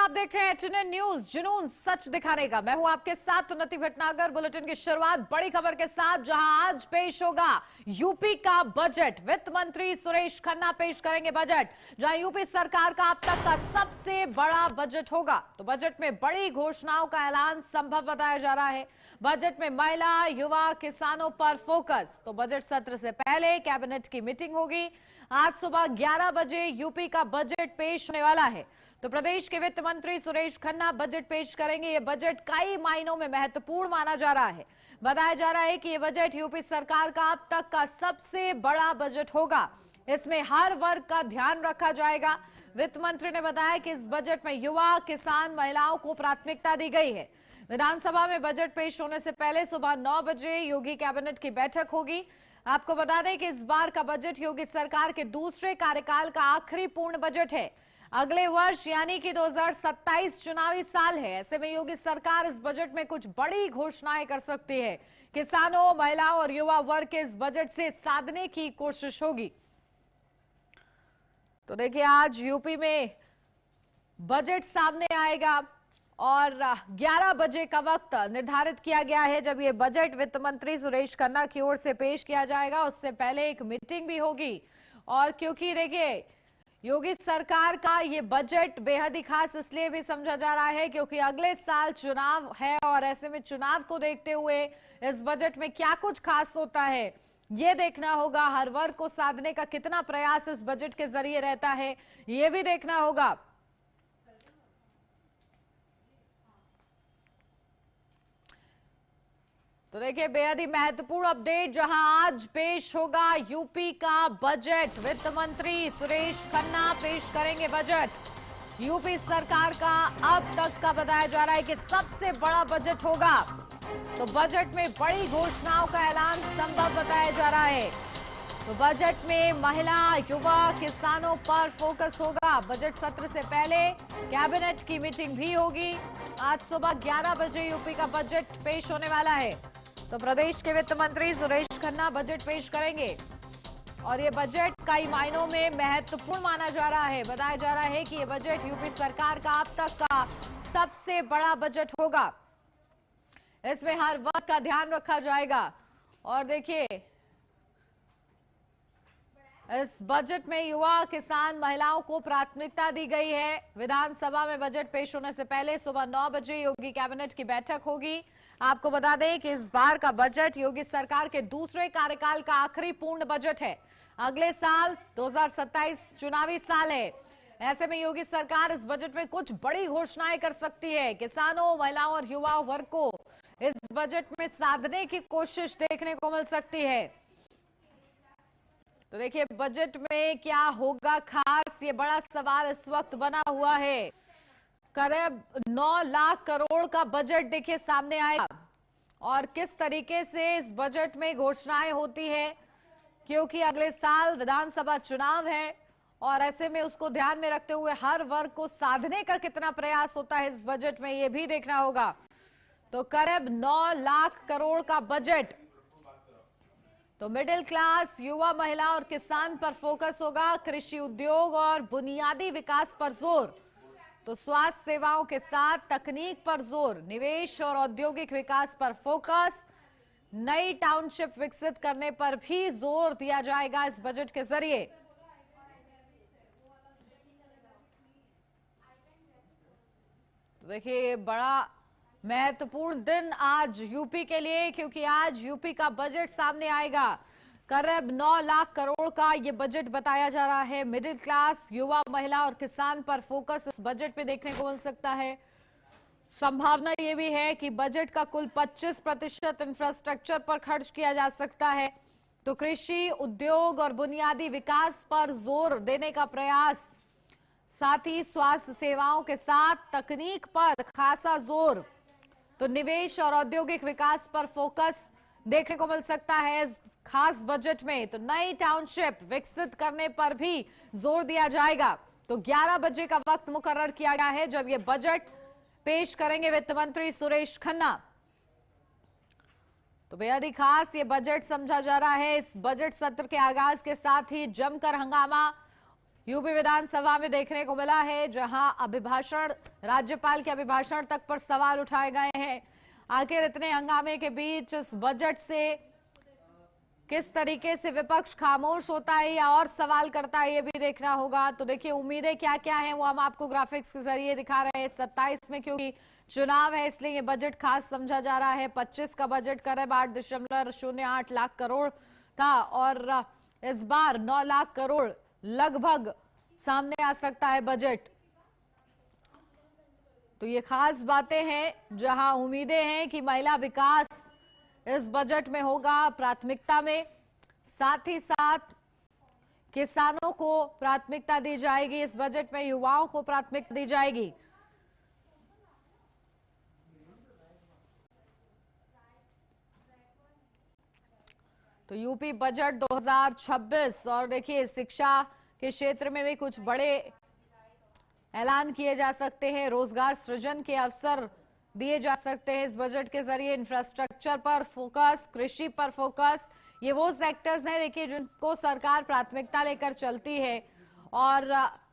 आप देख रहे हैं एचएनएन न्यूज, जुनून सच दिखाने का। मैं हूं आपके साथ उन्नति भटनागर। बुलेटिन की शुरुआत बड़ी खबर के साथ, जहां आज पेश होगा यूपी का बजट। वित्त मंत्री सुरेश खन्ना पेश करेंगे बजट, जहां यूपी सरकार का अब तक का सबसे बड़ा बजट होगा। तो बजट में बड़ी घोषणाओं का ऐलान संभव बताया जा रहा है। बजट में महिला, युवा, किसानों पर फोकस। तो बजट सत्र से पहले कैबिनेट की मीटिंग होगी। आज सुबह 11 बजे यूपी का बजट पेश होने वाला है। तो प्रदेश के वित्त मंत्री सुरेश खन्ना बजट पेश करेंगे। ये बजट कई मायनों में महत्वपूर्ण माना जा रहा है। बताया जा रहा है कि ये बजट यूपी सरकार का अब तक का सबसे बड़ा बजट होगा। इसमें हर वर्ग का ध्यान रखा जाएगा। वित्त मंत्री ने बताया कि इस बजट में युवा, किसान, महिलाओं को प्राथमिकता दी गई है। विधानसभा में बजट पेश होने से पहले सुबह 9 बजे योगी कैबिनेट की बैठक होगी। आपको बता दें कि इस बार का बजट योगी सरकार के दूसरे कार्यकाल का आखिरी पूर्ण बजट है। अगले वर्ष यानी कि 2027 चुनावी साल है। ऐसे में योगी सरकार इस बजट में कुछ बड़ी घोषणाएं कर सकती है। किसानों, महिलाओं और युवा वर्ग के इस बजट से साधने की कोशिश होगी। तो देखिए, आज यूपी में बजट सामने आएगा और 11 बजे का वक्त निर्धारित किया गया है जब ये बजट वित्त मंत्री सुरेश खन्ना की ओर से पेश किया जाएगा। उससे पहले एक मीटिंग भी होगी। और क्योंकि देखिए, योगी सरकार का ये बजट बेहद ही खास इसलिए भी समझा जा रहा है क्योंकि अगले साल चुनाव है और ऐसे में चुनाव को देखते हुए इस बजट में क्या कुछ खास होता है ये देखना होगा। हर वर्ग को साधने का कितना प्रयास इस बजट के जरिए रहता है ये भी देखना होगा। तो देखिए, बेहद ही महत्वपूर्ण अपडेट, जहां आज पेश होगा यूपी का बजट। वित्त मंत्री सुरेश खन्ना पेश करेंगे बजट। यूपी सरकार का अब तक का बताया जा रहा है कि सबसे बड़ा बजट होगा। तो बजट में बड़ी घोषणाओं का ऐलान संभव बताया जा रहा है। तो बजट में महिला, युवा, किसानों पर फोकस होगा। बजट सत्र से पहले कैबिनेट की मीटिंग भी होगी। आज सुबह 11 बजे यूपी का बजट पेश होने वाला है। तो प्रदेश के वित्त मंत्री सुरेश खन्ना बजट पेश करेंगे और ये बजट कई मायनों में महत्वपूर्ण माना जा रहा है। बताया जा रहा है कि ये बजट यूपी सरकार का अब तक का सबसे बड़ा बजट होगा। इसमें हर वर्ग का ध्यान रखा जाएगा। और देखिए, इस बजट में युवा, किसान, महिलाओं को प्राथमिकता दी गई है। विधानसभा में बजट पेश होने से पहले सुबह 9 बजे योगी कैबिनेट की बैठक होगी। आपको बता दें कि इस बार का बजट योगी सरकार के दूसरे कार्यकाल का आखिरी पूर्ण बजट है। अगले साल 2027 चुनावी साल है। ऐसे में योगी सरकार इस बजट में कुछ बड़ी घोषणाएं कर सकती है। किसानों, महिलाओं और युवा वर्ग को इस बजट में साधने की कोशिश देखने को मिल सकती है। तो देखिए, बजट में क्या होगा खास, ये बड़ा सवाल इस वक्त बना हुआ है। करीब 9 लाख करोड़ का बजट देखिए सामने आएगा। और किस तरीके से इस बजट में घोषणाएं होती है, क्योंकि अगले साल विधानसभा चुनाव है और ऐसे में उसको ध्यान में रखते हुए हर वर्ग को साधने का कितना प्रयास होता है इस बजट में, ये भी देखना होगा। तो करीब 9 लाख करोड़ का बजट। तो मिडिल क्लास, युवा, महिला और किसान पर फोकस होगा। कृषि, उद्योग और बुनियादी विकास पर जोर। तो स्वास्थ्य सेवाओं के साथ तकनीक पर जोर। निवेश और औद्योगिक विकास पर फोकस। नई टाउनशिप विकसित करने पर भी जोर दिया जाएगा इस बजट के जरिए। तो देखिए, बड़ा महत्वपूर्ण दिन आज यूपी के लिए, क्योंकि आज यूपी का बजट सामने आएगा। करीब 9 लाख करोड़ का ये बजट बताया जा रहा है। मिडिल क्लास, युवा, महिला और किसान पर फोकस इस बजट में देखने को मिल सकता है। संभावना ये भी है कि बजट का कुल 25% इंफ्रास्ट्रक्चर पर खर्च किया जा सकता है। तो कृषि, उद्योग और बुनियादी विकास पर जोर देने का प्रयास, साथ ही स्वास्थ्य सेवाओं के साथ तकनीक पर खासा जोर। तो निवेश और औद्योगिक विकास पर फोकस देखने को मिल सकता है इस खास बजट में। तो नई टाउनशिप विकसित करने पर भी जोर दिया जाएगा। तो 11 बजे का वक्त मुकर्रर किया गया है जब ये बजट पेश करेंगे वित्त मंत्री सुरेश खन्ना। तो बेहद ही खास ये बजट समझा जा रहा है। इस बजट सत्र के आगाज के साथ ही जमकर हंगामा यूपी विधानसभा में देखने को मिला है, जहां अभिभाषण, राज्यपाल के अभिभाषण तक पर सवाल उठाए गए हैं। आखिर इतने हंगामे के बीच इस बजट से किस तरीके से विपक्ष खामोश होता है या और सवाल करता है, ये भी देखना होगा। तो देखिए उम्मीदें क्या क्या हैं वो हम आपको ग्राफिक्स के जरिए दिखा रहे हैं। 27 में क्योंकि चुनाव है इसलिए ये बजट खास समझा जा रहा है। 25 का बजट करीब 8.08 लाख करोड़ था और इस बार 9 लाख करोड़ लगभग सामने आ सकता है बजट। तो ये खास बातें हैं जहां उम्मीदें हैं कि महिला विकास इस बजट में होगा प्राथमिकता में, साथ ही साथ किसानों को प्राथमिकता दी जाएगी इस बजट में, युवाओं को प्राथमिकता दी जाएगी। तो यूपी बजट 2026 और देखिए शिक्षा के क्षेत्र में भी कुछ बड़े ऐलान किए जा सकते हैं, रोजगार सृजन के अवसर दिए जा सकते हैं इस बजट के जरिए। इंफ्रास्ट्रक्चर पर फोकस, कृषि पर फोकस, ये वो सेक्टर्स हैं देखिए जिनको सरकार प्राथमिकता लेकर चलती है। और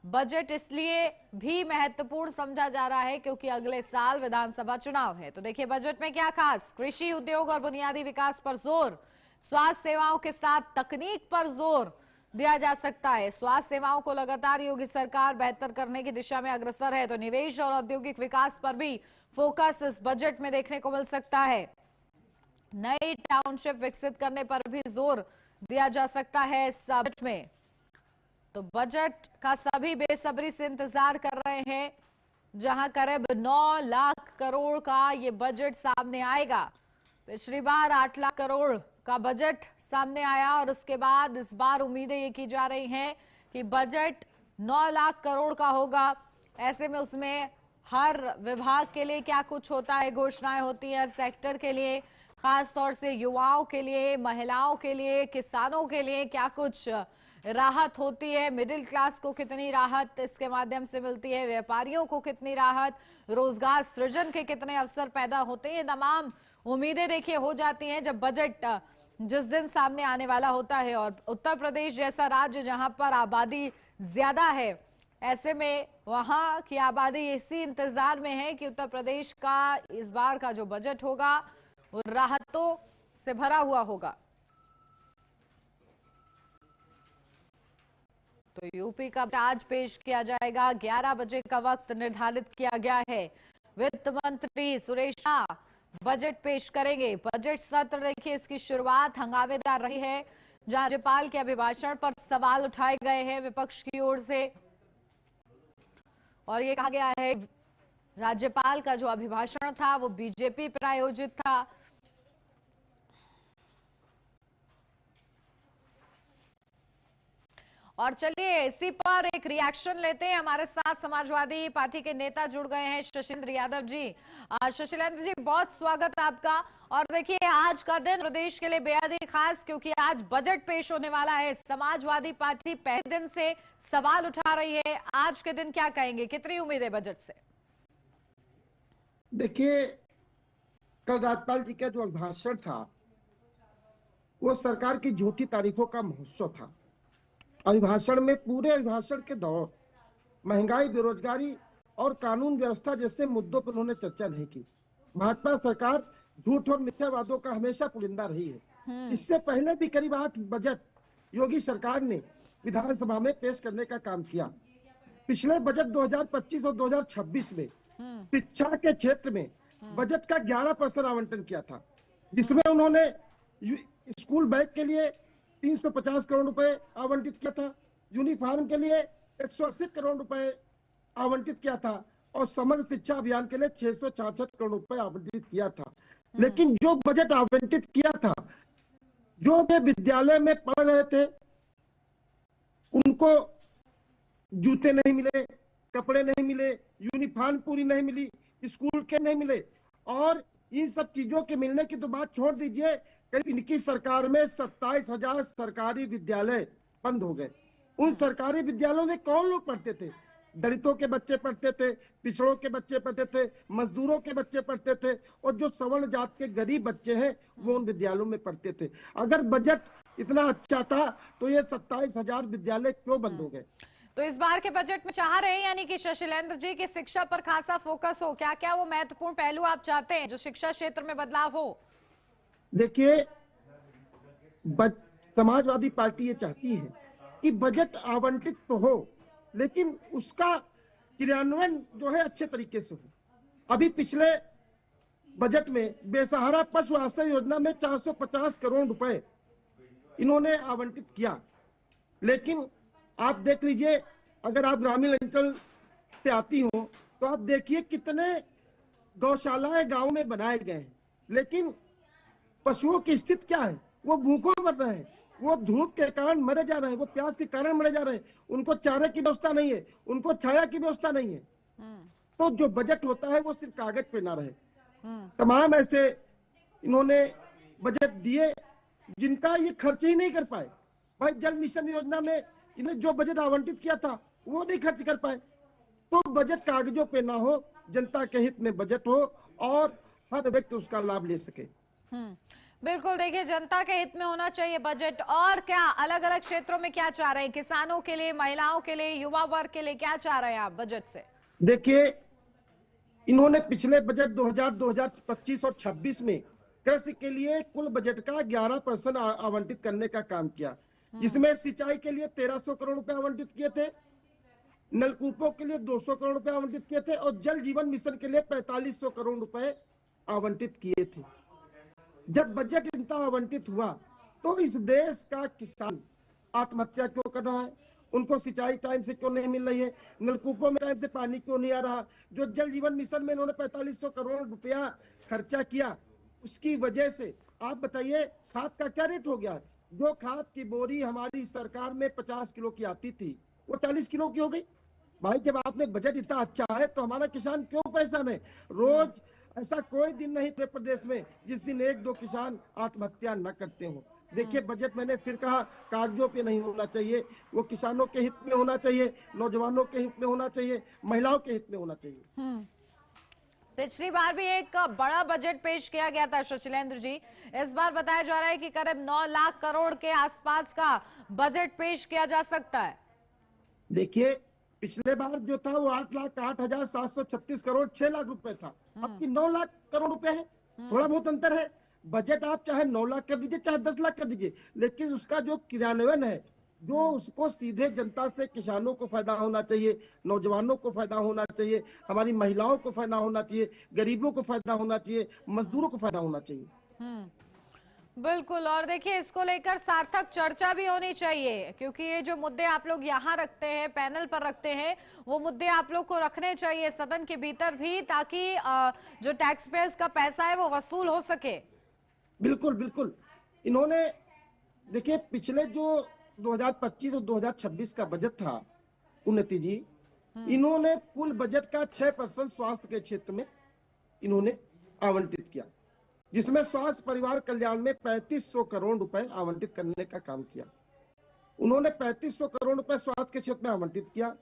बजट इसलिए भी महत्वपूर्ण समझा जा रहा है क्योंकि अगले साल विधानसभा चुनाव है। तो देखिए बजट में क्या खास, कृषि, उद्योग और बुनियादी विकास पर जोर, स्वास्थ्य सेवाओं के साथ तकनीक पर जोर दिया जा सकता है। स्वास्थ्य सेवाओं को लगातार योगी सरकार बेहतर करने की दिशा में अग्रसर है। तो निवेश और औद्योगिक विकास पर भी फोकस इस बजट में देखने को मिल सकता है। नई टाउनशिप विकसित करने पर भी जोर दिया जा सकता है इस बजट में। तो बजट का सभी बेसब्री से इंतजार कर रहे हैं, जहां करीब 9 लाख करोड़ का ये बजट सामने आएगा। पिछली बार 8 लाख करोड़ का बजट सामने आया और उसके बाद इस बार उम्मीदें ये की जा रही हैं कि बजट 9 लाख करोड़ का होगा। ऐसे में उसमें हर विभाग के लिए क्या कुछ होता है, घोषणाएं होती है हर सेक्टर के लिए, खास तौर से युवाओं के लिए, महिलाओं के लिए, किसानों के लिए क्या कुछ राहत होती है, मिडिल क्लास को कितनी राहत इसके माध्यम से मिलती है, व्यापारियों को कितनी राहत, रोजगार सृजन के कितने अवसर पैदा होते हैं। तमाम उम्मीदें देखिए हो जाती हैं जब बजट जिस दिन सामने आने वाला होता है। और उत्तर प्रदेश जैसा राज्य जहां पर आबादी ज्यादा है, ऐसे में वहां की आबादी इसी इंतजार में है कि उत्तर प्रदेश का इस बार का जो बजट होगा वो राहतों से भरा हुआ होगा। तो यूपी का आज पेश किया जाएगा, 11 बजे का वक्त निर्धारित किया गया है। वित्त मंत्री सुरेश बजट पेश करेंगे। बजट सत्र देखिए इसकी शुरुआत हंगामेदार रही है, जहां राज्यपाल के अभिभाषण पर सवाल उठाए गए हैं विपक्ष की ओर से। और ये कहा गया है राज्यपाल का जो अभिभाषण था वो बीजेपी प्रायोजित था। और चलिए इसी पर एक रिएक्शन लेते हैं। हमारे साथ समाजवादी पार्टी के नेता जुड़ गए हैं, शशिलेंद्र यादव जी। शशिलेंद्र जी बहुत स्वागत आपका। और देखिए आज का दिन प्रदेश के लिए बेहद ही खास क्योंकि आज बजट पेश होने वाला है। समाजवादी पार्टी पहले दिन से सवाल उठा रही है, आज के दिन क्या कहेंगे, कितनी उम्मीद है बजट से? देखिए कल राज्यपाल जी का जो अभिभाषण था वो सरकार की झूठी तारीफों का महोत्सव था। अभिभाषण में पूरे अभिभाषण के दौर महंगाई, बेरोजगारी और कानून व्यवस्था जैसे मुद्दों पर उन्होंने चर्चा नहीं की। भाजपा सरकार झूठ और मिथ्यावादों का हमेशा पुलिंदा रही है। इससे पहले भी करीब 8 बजट योगी सरकार ने विधानसभा में पेश करने का काम किया। पिछले बजट 2025 और 2026 में शिक्षा के क्षेत्र में बजट का 11% आवंटन किया था, जिसमें उन्होंने स्कूल बैग के लिए 350 करोड़ रुपए आवंटित किया था, यूनिफॉर्म के लिए 180 करोड़ रुपए आवंटित किया था और समग्र शिक्षा अभियान के लिए 666 करोड़ रुपए आवंटित किया था। लेकिन जो बजट आवंटित किया था, जो वे विद्यालय में पढ़ रहे थे उनको जूते नहीं मिले, कपड़े नहीं मिले, यूनिफॉर्म पूरी नहीं मिली, स्कूल के नहीं मिले। और इन सब चीजों के मिलने की तो बात छोड़ दीजिए, करीब इनकी सरकार में 27,000 सरकारी विद्यालय बंद हो गए। उन सरकारी विद्यालयों में कौन लोग पढ़ते थे? दलितों के बच्चे पढ़ते थे, पिछड़ों के बच्चे पढ़ते थे, मजदूरों के बच्चे पढ़ते थे और जो सवर्ण जात के गरीब बच्चे हैं वो उन विद्यालयों में पढ़ते थे। अगर बजट इतना अच्छा था तो ये 27,000 विद्यालय क्यों बंद हो गए? तो इस बार के बजट में चाह रहे हैं यानी कि शशिलेंद्र जी की शिक्षा पर खासा फोकस हो, क्या क्या वो महत्वपूर्ण पहलू आप चाहते हैं जो शिक्षा क्षेत्र में बदलाव हो? देखिए, समाजवादी पार्टी ये चाहती है कि बजट आवंटित तो हो, लेकिन उसका क्रियान्वयन जो है अच्छे तरीके से हो। अभी पिछले बजट में बेसहारा पशु आश्रय योजना में 450 करोड़ रुपए इन्होंने आवंटित किया, लेकिन आप देख लीजिए, अगर आप ग्रामीण अंचल से आती हो तो आप देखिए कितने गौशालाएं गांव में बनाए गए हैं, लेकिन पशुओं की स्थिति क्या है? वो भूखों मर रहे हैं, वो धूप के कारण मरे जा रहे हैं, वो प्यास के कारण मरे जा रहे हैं, उनको चारे की व्यवस्था नहीं है, उनको छाया की व्यवस्था नहीं है। तो जो बजट होता है वो सिर्फ कागज पे ना रहे। तमाम ऐसे इन्होंने बजट दिए जिनका ये खर्च ही नहीं कर पाए। भाई, जल मिशन योजना में इन्हें जो बजट आवंटित किया था वो नहीं खर्च कर पाए। तो बजट कागजों पे ना हो, जनता के हित में बजट हो और हर व्यक्ति उसका लाभ ले सके। बिल्कुल, देखिए जनता के हित में होना चाहिए बजट। और क्या अलग अलग क्षेत्रों में क्या चाह रहे हैं? किसानों के लिए, महिलाओं के लिए, युवा वर्ग के लिए क्या चाह रहे हैं आप बजट से? देखिए, इन्होंने पिछले बजट 2025 और 26 में कृषि के लिए कुल बजट का 11% आवंटित करने का काम किया, जिसमें सिंचाई के लिए 1300 करोड़ रुपए आवंटित किए थे, नलकूपों के लिए 200 करोड़ रुपए आवंटित किए थे और जल जीवन मिशन के लिए 4500 करोड़ रुपए आवंटित किए थे। जब बजट इतना आवंटित हुआ तो इस देश का किसान आत्महत्या क्यों कर रहा है? उनको सिंचाई टाइम से क्यों नहीं मिल रही है? नलकूपों में टाइम से पानी क्यों नहीं आ रहा? जो जल जीवन मिशन में इन्होंने 4500 करोड़ रुपया खर्चा किया, उसकी वजह से आप बताइए खाद का क्या रेट हो गया? जो खाद की बोरी हमारी सरकार में 50 किलो की आती थी वो 40 किलो की हो गई। भाई, जब आपने बजट इतना अच्छा है तो हमारा किसान क्यों परेशान है? रोज ऐसा कोई दिन नहीं पूरे प्रदेश में जिस दिन एक दो किसान आत्महत्या न करते हो। देखिए, बजट मैंने फिर कहा कागजों पे नहीं होना चाहिए, वो किसानों के हित में होना चाहिए, नौजवानों के हित में होना चाहिए, महिलाओं के हित में होना चाहिए। पिछली बार भी एक बड़ा बजट पेश किया गया था शशिलेंद्र जी। इस बार बताया जा रहा है कि करीब 9 लाख करोड़ के आसपास का बजट पेश किया जा सकता है। देखिए, पिछले बार जो था वो 8,08,736 करोड़ 6 लाख रुपए था, अब की 9 लाख करोड़ रुपए है। थोड़ा बहुत अंतर है। बजट आप चाहे 9 लाख कर दीजिए चाहे 10 लाख कर दीजिए, लेकिन उसका जो क्रियान्वयन है, जो उसको सीधे जनता से, किसानों को फायदा होना चाहिए, नौजवानों को फायदा होना चाहिए, हमारी महिलाओं को फायदा होना चाहिए, गरीबों को फायदा होना चाहिए, मजदूरों को फायदा होना चाहिए। बिल्कुल। और देखिए, इसको लेकर सार्थक चर्चा भी होनी चाहिए, क्योंकि ये जो मुद्दे आप लोग यहाँ रखते हैं, पैनल पर रखते हैं, वो मुद्दे आप लोग को रखने चाहिए सदन के भीतर भी, ताकि जो टैक्स पेयर्स का पैसा है वो वसूल हो सके। बिल्कुल बिल्कुल। इन्होंने देखिए, पिछले जो 2025 और 2026 का बजट था उन्नति जी, इन्होंने कुल बजट का 6% स्वास्थ्य के क्षेत्र में इन्होंने आवंटित किया, जिसमें स्वास्थ्य परिवार कल्याण में 3500 करोड़ रुपए आवंटित करने का काम किया। उन्होंने 3500 करोड़ रुपए स्वास्थ्य के क्षेत्र में आवंटित किया।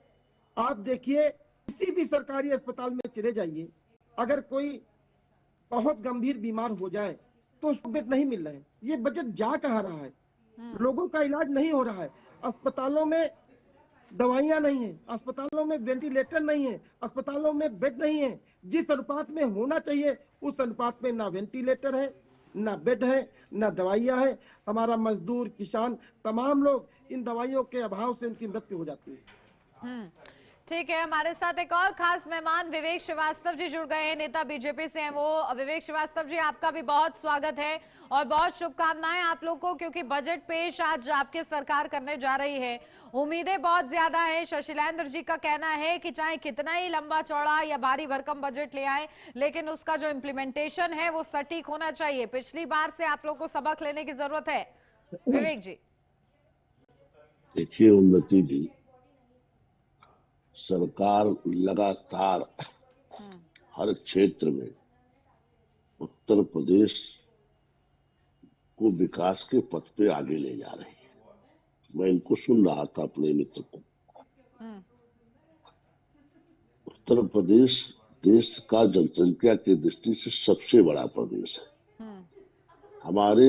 आप देखिए, किसी भी सरकारी अस्पताल में चले जाइए, अगर कोई बहुत गंभीर बीमार हो जाए तो उसको बेड नहीं मिल रहा है। ये बजट जा कहाँ रहा है? लोगों का इलाज नहीं हो रहा है, अस्पतालों में दवाइयां नहीं है, अस्पतालों में वेंटिलेटर नहीं है, अस्पतालों में बेड नहीं है। जिस अनुपात में होना चाहिए उस अनुपात में ना वेंटिलेटर है, ना बेड है, ना दवाइयां है। हमारा मजदूर, किसान, तमाम लोग इन दवाइयों के अभाव से उनकी मृत्यु हो जाती है। ठीक है, हमारे साथ एक और खास मेहमान विवेक श्रीवास्तव जी जुड़ गए हैं, नेता बीजेपी से हैं वो। विवेक श्रीवास्तव जी, आपका भी बहुत स्वागत है और बहुत शुभकामनाएं आप लोग को, क्योंकि बजट पेश आज आपकी सरकार करने जा रही है। उम्मीदें बहुत ज्यादा है। शशिलेंद्र जी का कहना है कि चाहे कितना ही लंबा चौड़ा या भारी भरकम बजट ले आए, लेकिन उसका जो इम्प्लीमेंटेशन है वो सटीक होना चाहिए। पिछली बार से आप लोग को सबक लेने की जरूरत है। विवेक जी। देखिए उन्नति जी, सरकार लगातार हर क्षेत्र में उत्तर प्रदेश को विकास के पथ पे आगे ले जा रही है। मैं इनको सुन रहा था, अपने मित्र को। उत्तर प्रदेश देश का जनसंख्या की दृष्टि से सबसे बड़ा प्रदेश है। हमारे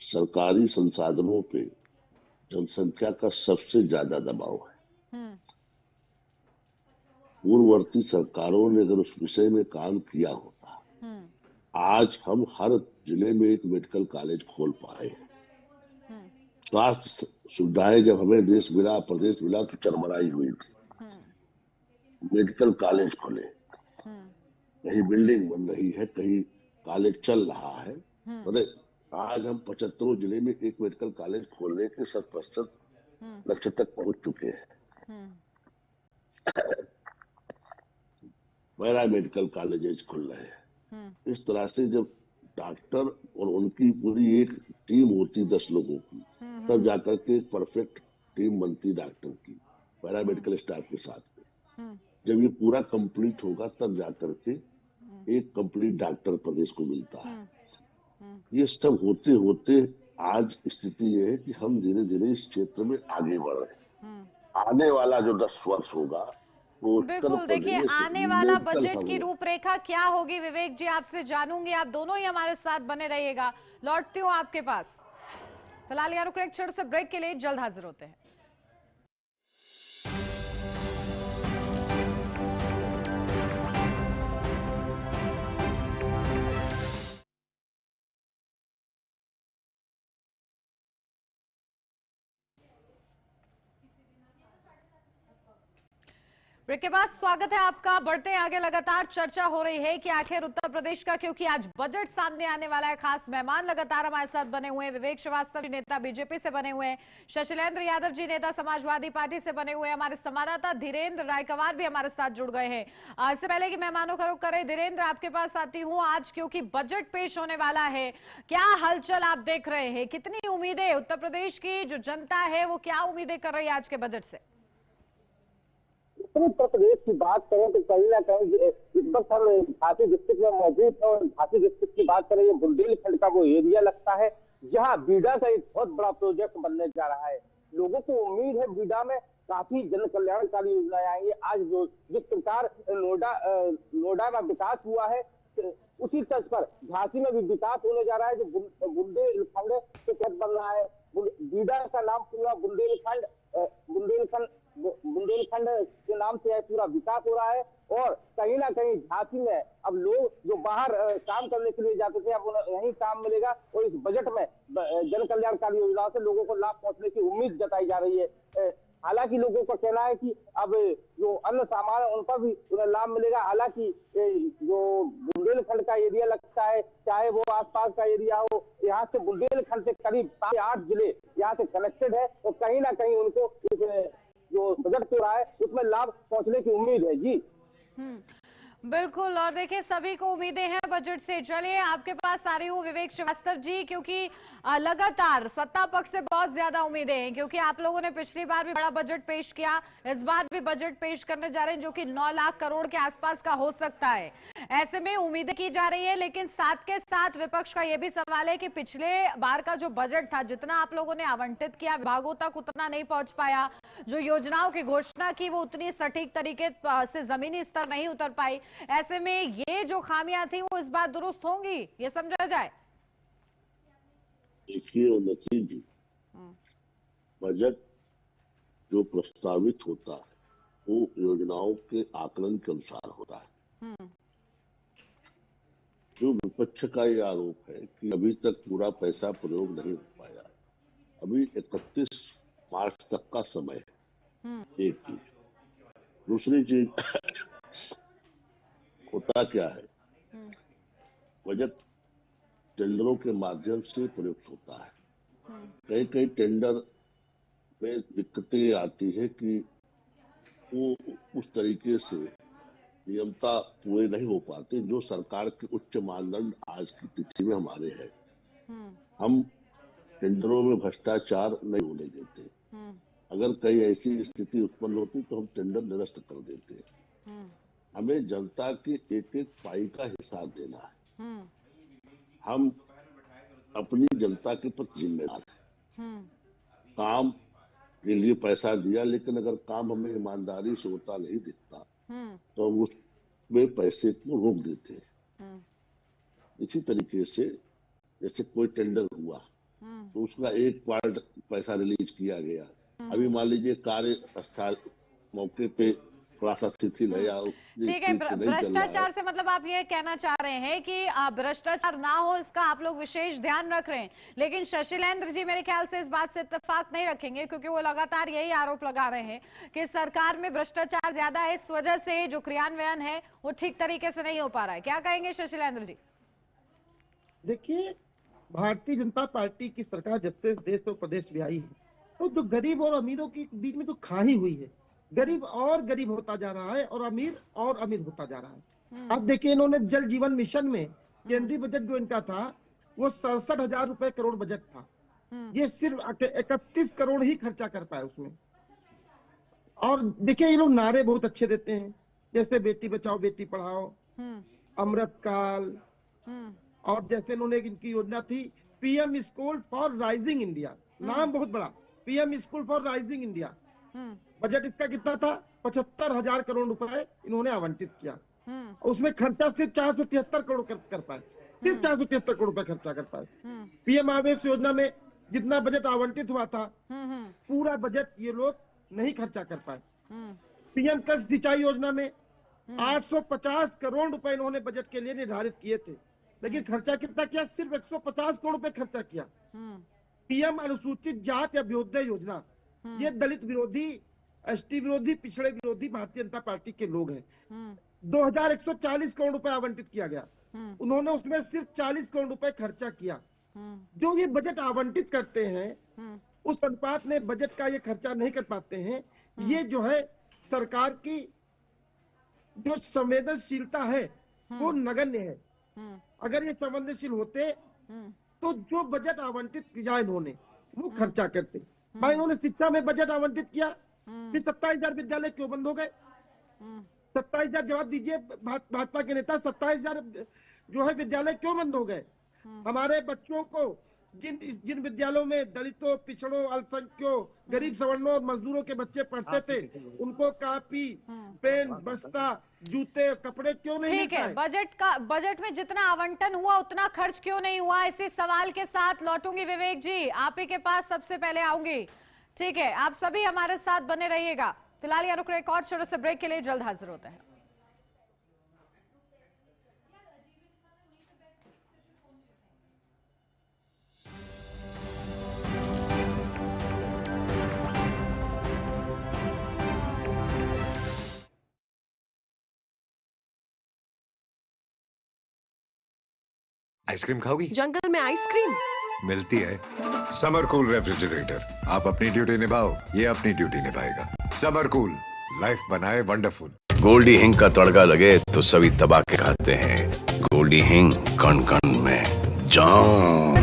सरकारी संसाधनों पे जनसंख्या का सबसे ज्यादा दबाव है। पूर्ववर्ती सरकारों ने अगर उस विषय में काम किया होता, आज हम हर जिले में एक मेडिकल कॉलेज खोल पाए हैं। स्वास्थ्य सुविधाएं जब हमें देश मिला, प्रदेश मिला, तो चरमराई हुई थी। मेडिकल कॉलेज खुले, कहीं बिल्डिंग बन रही है, कहीं कॉलेज चल रहा है। अरे आज हम 75 जिले में एक मेडिकल कॉलेज खोलने के 100% लक्ष्य तक पहुंच चुके हैं। पैरा मेडिकल कॉलेजेस खुल रहे हैं। इस तरह से जब डॉक्टर और उनकी पूरी एक टीम होती 10 लोगों की, तब जाकर के एक परफेक्ट टीम बनती डॉक्टर की, पैरा मेडिकल स्टाफ के साथ में। जब ये पूरा कंप्लीट होगा तब जाकर के एक कंप्लीट डॉक्टर प्रदेश को मिलता है। ये सब होते होते आज स्थिति ये है कि हम धीरे धीरे इस क्षेत्र में आगे बढ़ रहे हैं। आने वाला जो 10 वर्ष होगा वो बिल्कुल, देखिए आने वाला बजट की रूपरेखा क्या होगी, विवेक जी आपसे जानूंगी। आप दोनों ही हमारे साथ बने रहिएगा। लौटती हूँ आपके पास। फिलहाल यहाँ रुक रहे एक छोटे से ब्रेक के लिए, जल्द हाजिर होते हैं। ब्रेक के बाद स्वागत है आपका। बढ़ते आगे, लगातार चर्चा हो रही है कि आखिर उत्तर प्रदेश का, क्योंकि आज बजट सामने आने वाला है, खास मेहमान लगातार हमारे साथ बने हुए हैं। विवेक श्रीवास्तव जी नेता बीजेपी से बने हुए हैं, शशिलेंद्र यादव जी नेता समाजवादी पार्टी से बने हुए हैं, हमारे संवाददाता धीरेन्द्र रायकवार भी हमारे साथ जुड़ गए हैं। इससे पहले कि मेहमानों का रुख करें, धीरेन्द्र आपके पास आती हूँ। आज क्योंकि बजट पेश होने वाला है, क्या हलचल आप देख रहे हैं? कितनी उम्मीदें उत्तर प्रदेश की जो जनता है वो क्या उम्मीदें कर रही है आज के बजट से? उत्तर प्रदेश की बात करें तो कहीं ना कहीं इस वक्त हम झांसी डिस्ट्रिक्ट में मौजूद है, और झांसी डिस्ट्रिक्ट की बात करें, ये बुंदेलखंड का वो एरिया लगता है जहां बीडा का एक बहुत बड़ा प्रोजेक्ट बनने जा रहा है। लोगों को उम्मीद है बीडा में काफी जन कल्याणकारी योजनाएं आएंगी। आज जो जिस प्रकार नोएडा में विकास हुआ है, उसी तर्ज पर झांसी में भी विकास होने जा रहा है, जो बुंदेलखंड के तहत बन रहा है। बीडा का नाम पूरा बुंदेलखंड के नाम से पूरा विकास हो रहा है। और कहीं ना कहीं झांसी में अब लोग जो बाहर काम करने के लिए जाते थे, अब उन्हें यही काम मिलेगा, और इस बजट में जन कल्याणकारी योजनाओं से लोगों को लाभ पहुंचने की उम्मीद जताई जा रही है। हालांकि लोगों का कहना है कि अब जो अन्य सामान है उन पर भी उन्हें लाभ मिलेगा। हालांकि जो बुंदेलखंड का एरिया लगता है, चाहे वो आसपास का एरिया हो, यहाँ से बुंदेलखंड से करीब 8 जिले यहाँ से कनेक्टेड है, और कहीं ना कहीं उनको जो बजट हो रहा है उसमें लाभ पहुंचने की उम्मीद है। जी बिल्कुल, और देखिए सभी को उम्मीदें हैं बजट से। चलिए आपके पास आ रही हूँ विवेक श्रीवास्तव जी, क्योंकि लगातार सत्ता पक्ष से बहुत ज्यादा उम्मीदें हैं, क्योंकि आप लोगों ने पिछली बार भी बड़ा बजट पेश किया, इस बार भी बजट पेश करने जा रहे हैं जो कि 9 लाख करोड़ के आसपास का हो सकता है। ऐसे में उम्मीदें की जा रही है, लेकिन साथ के साथ विपक्ष का यह भी सवाल है कि पिछले बार का जो बजट था, जितना आप लोगों ने आवंटित किया विभागों तक उतना नहीं पहुंच पाया, जो योजनाओं की घोषणा की वो उतनी सटीक तरीके से जमीनी स्तर नहीं उतर पाई। ऐसे में ये जो खामियां थी वो इस बार दुरुस्त होंगी, ये समझा जाए। देखिए उन्नति जी, बजट जो प्रस्तावित होता है वो योजनाओं के आकलन के अनुसार होता है। जो विपक्ष का ये आरोप है कि अभी तक पूरा पैसा प्रयोग नहीं हो पाया, अभी 31 मार्च तक का समय है। एक चीज, दूसरी चीज होता क्या है, बजट टेंडरों के माध्यम से प्रयुक्त होता है। कई कई टेंडर में दिक्कतें आती है कि वो उस तरीके से नियमता पूरे नहीं हो पाते जो सरकार के उच्च मानदंड आज की तिथि में हमारे हैं। हम टेंडरों में भ्रष्टाचार नहीं होने देते। अगर कहीं ऐसी स्थिति उत्पन्न होती तो हम टेंडर निरस्त कर देते। हमें जनता के एक एक पाई का हिसाब देना है। हम अपनी जनता के प्रति जिम्मेदार हैं। काम के लिए पैसा दिया, लेकिन अगर काम हमें ईमानदारी से होता नहीं दिखता तो हम उसमें पैसे को रोक देते हैं। इसी तरीके से जैसे कोई टेंडर हुआ तो उसका एक पार्ट पैसा रिलीज किया गया। अभी मान लीजिए कार्य स्थल मौके पे थोड़ा सा शिथिल है या ठीक है, भ्रष्टाचार से मतलब आप ये कहना चाह रहे हैं कि भ्रष्टाचार ना हो इसका आप लोग विशेष ध्यान रख रहे हैं, लेकिन शशिलेंद्र जी मेरे ख्याल से इस बात से इत्तेफाक नहीं रखेंगे, क्योंकि वो लगातार यही आरोप लगा रहे हैं कि सरकार में भ्रष्टाचार ज्यादा है, इस वजह से जो क्रियान्वयन है वो ठीक तरीके से नहीं हो पा रहा है। क्या कहेंगे शशिलेंद्र जी? देखिए, भारतीय जनता पार्टी की सरकार जब से देश और प्रदेश में आई है, तो जो गरीब और अमीरों के बीच में जो खाई हुई है, गरीब और गरीब होता जा रहा है और अमीर होता जा रहा है। अब देखिए, इन्होंने जल जीवन मिशन में केंद्रीय बजट जो इनका था वो 67,000 रुपए करोड़ बजट था, ये सिर्फ 31 करोड़ ही खर्चा कर पाए उसमें। और देखिए, ये लोग नारे बहुत अच्छे देते हैं, जैसे बेटी बचाओ बेटी पढ़ाओ, अमृत काल, और जैसे इन्होंने इनकी योजना थी PM school for rising India, नाम बहुत बड़ा, PM school for rising India. Budget इसका कितना था? 75,000 करोड़ रुपए इन्होंने आवंटित किया, उसमें खर्चा सिर्फ 473 करोड़ कर पाए, सिर्फ 473 करोड़ रुपए खर्चा कर पाए। पीएम आवास योजना में जितना बजट आवंटित हुआ था पूरा बजट ये लोग नहीं खर्चा कर पाए। पीएम कृषि सिंचाई योजना में 850 करोड़ रुपए इन्होंने बजट के लिए निर्धारित किए थे, लेकिन खर्चा कितना किया? सिर्फ 150 करोड़ रुपए खर्चा किया। पीएम अनुसूचित जाति अभ्युदय योजना, ये दलित विरोधी, एसटी विरोधी, पिछड़े विरोधी भारतीय जनता पार्टी के लोग हैं। 2140 करोड़ रुपए आवंटित किया गया, उन्होंने उसमें सिर्फ 40 करोड़ रुपए खर्चा किया। जो ये बजट आवंटित करते हैं उस अनुपात में बजट का ये खर्चा नहीं कर पाते हैं। ये जो है सरकार की जो संवेदनशीलता है वो नगण्य है। अगर ये संवेदनशील होते तो जो बजट आवंटित किया इन्होंने वो खर्चा करते। भाई, इन्होंने शिक्षा में बजट आवंटित किया, फिर 27,000 विद्यालय क्यों बंद हो गए? 27,000 जवाब दीजिए भाजपा के नेता, 27,000 जो है विद्यालय क्यों बंद हो गए? हमारे बच्चों को जिन विद्यालयों में दलितों, पिछड़ों, अल्पसंख्यों, गरीब सवर्णों और मजदूरों के बच्चे पढ़ते थे, उनको कापी, पेन, बस्ता, जूते, कपड़े क्यों नहीं ठीक है? बजट में जितना आवंटन हुआ उतना खर्च क्यों नहीं हुआ? इसी सवाल के साथ लौटूंगी विवेक जी, आप ही के पास सबसे पहले आऊंगी। ठीक है, आप सभी हमारे साथ बने रहिएगा। फिलहाल यहाँ रुक रहे एक और छोटे से ब्रेक के लिए, जल्द हाजिर होते हैं। आइसक्रीम खाओगी? जंगल में आइसक्रीम मिलती है। समर कूल रेफ्रिजरेटर, आप अपनी ड्यूटी निभाओ, ये अपनी ड्यूटी निभाएगा। समर कूल, लाइफ बनाए वंडरफुल। गोल्डी हिंग का तड़का लगे तो सभी दबा के खाते हैं। गोल्डी हिंग, कण कण में जान।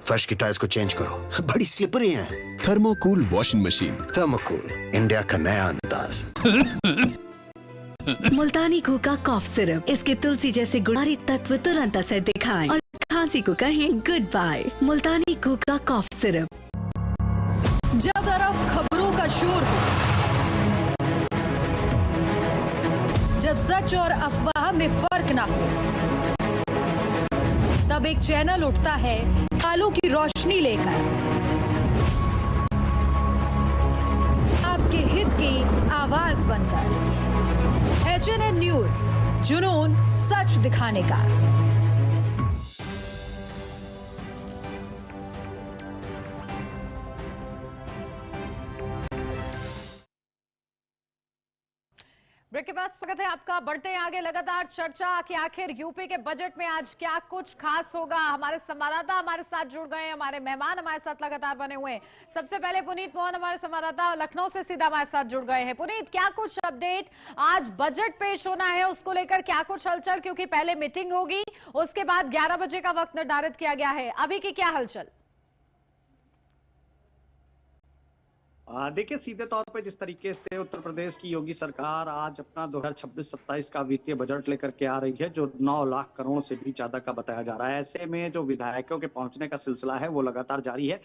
फर्श की टाइल्स को चेंज करो, बड़ी स्लिपरी हैं। थर्मोकूल वॉशिंग मशीन। थर्मोकूल, इंडिया का नया अंदाज। मुल्तानी कूका कॉफ सिरप, इसके तुलसी जैसे गुणारी तत्व तुरंत असर दिखाएं और खांसी को कहें गुड बाय। मुल्तानी कूका कॉफ सिरप। जब तरफ खबरों का शोर हो, जब सच और अफवाह में फर्क ना हो, तब एक चैनल उठता है सालों की रोशनी लेकर, आपके हित की आवाज बनकर। HNN न्यूज, जुनून सच दिखाने का। ब्रेक के बाद स्वागत है आपका। बढ़ते हैं आगे लगातार चर्चा कि आखिर यूपी के बजट में आज क्या कुछ खास होगा। हमारे संवाददाता हमारे साथ जुड़ गए हैं, हमारे मेहमान हमारे साथ लगातार बने हुए हैं। सबसे पहले पुनीत मोहन हमारे संवाददाता लखनऊ से सीधा हमारे साथ जुड़ गए हैं। पुनीत, क्या कुछ अपडेट? आज बजट पेश होना है, उसको लेकर क्या कुछ हलचल? क्योंकि पहले मीटिंग होगी, उसके बाद 11 बजे का वक्त निर्धारित किया गया है, अभी की क्या हलचल? देखिए, सीधे तौर पे जिस तरीके से उत्तर प्रदेश की योगी सरकार आज अपना 2026-27 का वित्तीय बजट लेकर के आ रही है, जो 9 लाख करोड़ से भी ज्यादा का बताया जा रहा है, ऐसे में जो विधायकों के पहुंचने का सिलसिला है वो लगातार जारी है।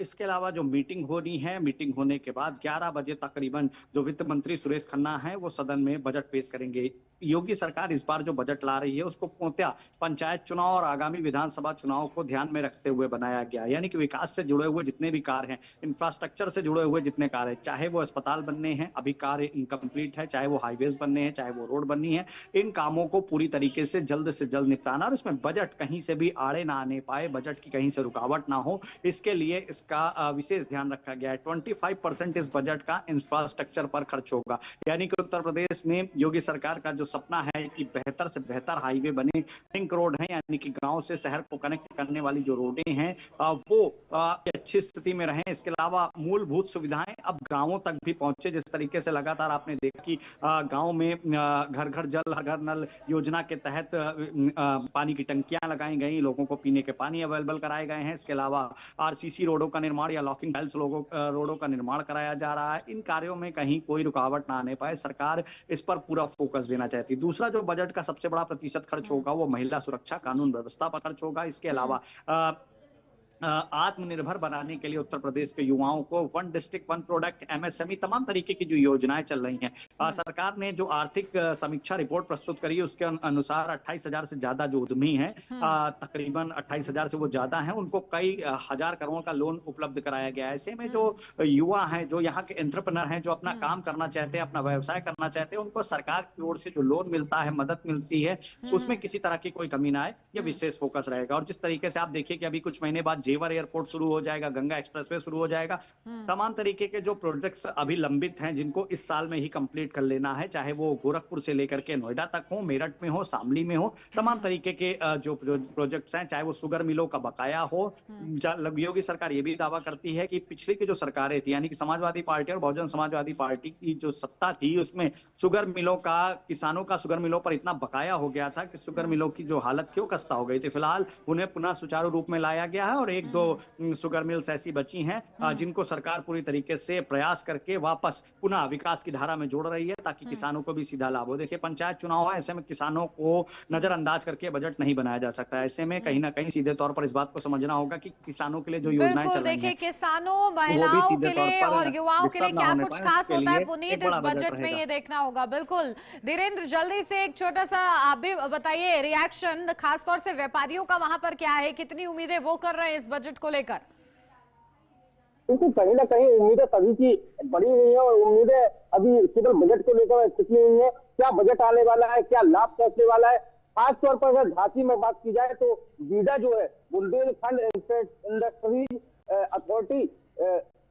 इसके अलावा जो मीटिंग होनी है, मीटिंग होने के बाद 11 बजे तकरीबन जो वित्त मंत्री सुरेश खन्ना है वो सदन में बजट पेश करेंगे। योगी सरकार इस बार जो बजट ला रही है उसको पूर्णतः पंचायत चुनाव और आगामी विधानसभा चुनाव को ध्यान में रखते हुए बनाया गया, यानी कि विकास से जुड़े हुए जितने भी कार्य हैं, इंफ्रास्ट्रक्चर से जुड़े हुए जितने कार्य, चाहे वो अस्पताल बनने हैं, अभी कार्य इनकम्प्लीट है, चाहे वो हाईवेज बनने हैं, चाहे वो रोड बननी है, इन कामों को पूरी तरीके से जल्द निपटाना और इसमें बजट कहीं से भी आड़े ना आने पाए, बजट की कहीं से रुकावट ना हो, इसके लिए इसका विशेष ध्यान रखा गया है। 25% इस बजट का इंफ्रास्ट्रक्चर पर खर्च होगा, यानी कि उत्तर प्रदेश में योगी सरकार का जो सपना है कि बेहतर से बेहतर हाईवे बने, लिंक रोड है, यानी कि गांव से शहर को कनेक्ट करने वाली जो रोडें हैं वो अच्छी स्थिति में रहें। इसके अलावा मूलभूत सुविधाएं अब गांवों तक भी पहुंचे, जिस तरीके से लगातार आपने देखा कि गांव में घर घर जल हर घर नल योजना के तहत पानी की टंकियां लगाई गई, लोगों को पीने के पानी अवेलेबल कराए गए हैं। इसके अलावा आरसीसी रोडों का निर्माण या लॉकिंग टाइल्स रोडों का निर्माण कराया जा रहा है। इन कार्यों में कहीं कोई रुकावट ना आने पाए, सरकार इस पर पूरा फोकस देना चाहती है। दूसरा जो बजट का सबसे बड़ा प्रतिशत खर्च होगा वो महिला सुरक्षा कानून व्यवस्था पर खर्च होगा। इसके अलावा आत्मनिर्भर बनाने के लिए उत्तर प्रदेश के युवाओं को 1 डिस्ट्रिक्ट 1 प्रोडक्ट, एमएसएमई, तमाम तरीके की जो योजनाएं चल रही हैं, सरकार ने जो आर्थिक समीक्षा रिपोर्ट प्रस्तुत करी है उसके अनुसार 28,000 से ज्यादा जो उद्यमी हैं, तकरीबन 28,000 से वो ज्यादा हैं, उनको कई हजार करोड़ का लोन उपलब्ध कराया गया है। ऐसे में जो युवा हैं, जो यहाँ के एंटरप्रेन्योर हैं, जो अपना काम करना चाहते हैं, अपना व्यवसाय करना चाहते हैं, उनको सरकार की ओर से जो लोन मिलता है, मदद मिलती है, उसमें किसी तरह की कोई कमी ना आए, ये विशेष फोकस रहेगा। और जिस तरीके से आप देखिए कि अभी कुछ महीने बाद जेवर एयरपोर्ट शुरू हो जाएगा, गंगा एक्सप्रेसवे शुरू हो जाएगा, तमाम तरीके के जो प्रोजेक्ट्स अभी लंबित हैं जिनको इस साल में ही कंप्लीट कर लेना है, चाहे वो गोरखपुर से लेकर के नोएडा तक हो, मेरठ में हो, शामली में हो, तमाम तरीके के जो प्रोजेक्ट्स हैं, चाहे वो शुगर मिलों का बकाया हो। योगी सरकार ये भी दावा करती है कि पिछली की जो सरकारें थी, यानी कि समाजवादी पार्टी और बहुजन समाजवादी पार्टी की जो सत्ता थी, उसमें शुगर मिलों का, किसानों का शुगर मिलों पर इतना बकाया हो गया था कि शुगर मिलों की जो हालत थी वो खस्ता हो गई थी। फिलहाल उन्हें पुनः सुचारू रूप में लाया गया है और 1-2 शुगर मिल्स ऐसी बची हैं जिनको सरकार पूरी तरीके से प्रयास करके वापस पुनः विकास की धारा में जोड़ रही है, ताकि किसानों को भी सीधा लाभ हो। देखिए, पंचायत चुनाव है, ऐसे में किसानों को नजरअंदाज करके बजट नहीं बनाया जा सकता है। ऐसे में कहीं ना कहीं सीधे तौर पर इस बात को समझना होगा कि किसानों के लिए जो योजनाएं चल रही हैं, किसानों, महिलाओं के लिए और युवाओं के लिए क्या कुछ खास होता है पुनीत इस बजट में, ये देखना होगा। बिल्कुल धीरेन्द्र, जल्दी से एक छोटा सा आप भी बताइए रिएक्शन, खासतौर से व्यापारियों का वहां पर क्या है, कितनी उम्मीदें वो कर रहे हैं इस बजट को लेकर? क्योंकि कहीं ना कहीं उम्मीदें सभी की बढ़ी हुई है और उम्मीदें अभी केवल बजट को लेकर कितनी हुई है, क्या बजट आने वाला है, क्या लाभ पहुंचने वाला है। खासतौर पर अगर झांसी में बात की जाए तो बीडा जो है, Bundelkhand industries authority